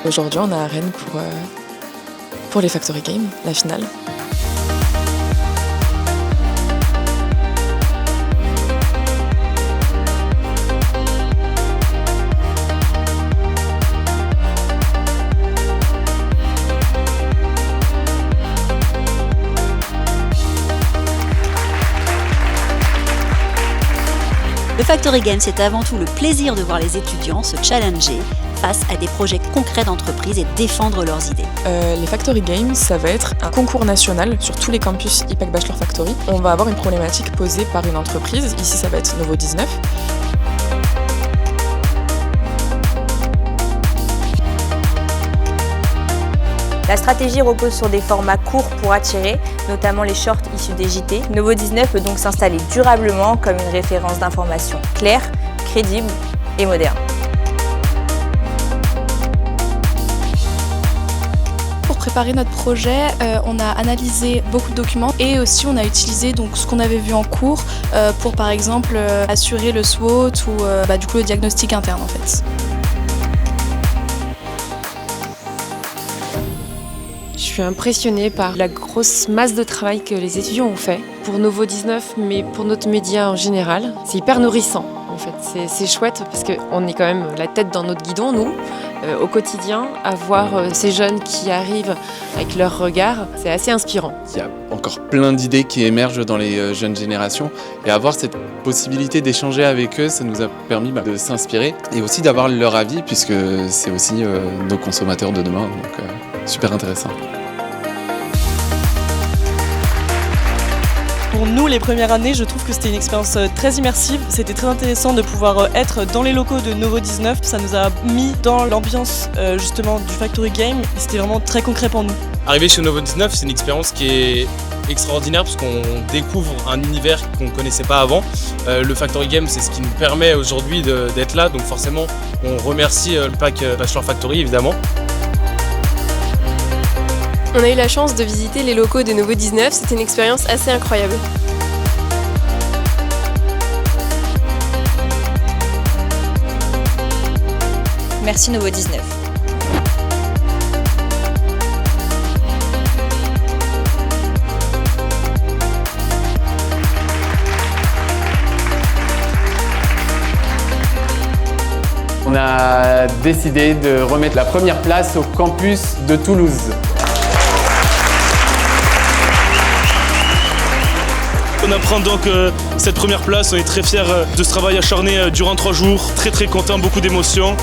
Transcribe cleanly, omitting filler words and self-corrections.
Aujourd'hui, on est à Rennes pour les Factory Games, la finale. Le Factory Games, c'est avant tout le plaisir de voir les étudiants se challenger face à des projets concrets d'entreprise et défendre leurs idées. Les Factory Games, ça va être un concours national sur tous les campus IPAC Bachelor Factory. On va avoir une problématique posée par une entreprise, ici ça va être Novo 19. La stratégie repose sur des formats courts pour attirer, notamment les shorts issus des JT. Novo 19 peut donc s'installer durablement comme une référence d'information claire, crédible et moderne. Pour préparer notre projet, on a analysé beaucoup de documents et aussi on a utilisé donc, ce qu'on avait vu en cours pour par exemple assurer le SWOT ou du coup, le diagnostic interne en fait. Je suis impressionnée par la grosse masse de travail que les étudiants ont fait pour Novo 19, mais pour notre média en général. C'est hyper nourrissant en fait, c'est chouette parce qu'on est quand même la tête dans notre guidon, nous, au quotidien. À voir ces jeunes qui arrivent avec leur regard, c'est assez inspirant. Il y a encore plein d'idées qui émergent dans les jeunes générations et avoir cette possibilité d'échanger avec eux, ça nous a permis de s'inspirer et aussi d'avoir leur avis puisque c'est aussi nos consommateurs de demain, donc super intéressant. Pour nous, les premières années, je trouve que c'était une expérience très immersive. C'était très intéressant de pouvoir être dans les locaux de Novo 19. Ça nous a mis dans l'ambiance justement du Factory Game et c'était vraiment très concret pour nous. Arriver chez Novo 19, c'est une expérience qui est extraordinaire parce qu'on découvre un univers qu'on ne connaissait pas avant. Le Factory Game, c'est ce qui nous permet aujourd'hui d'être là. Donc forcément, on remercie le pack Bachelor Factory évidemment. On a eu la chance de visiter les locaux de Novo 19, c'était une expérience assez incroyable. Merci Novo 19. On a décidé de remettre la première place au campus de Toulouse. On apprend donc cette première place, on est très fiers de ce travail acharné durant 3 jours, très content, beaucoup d'émotions.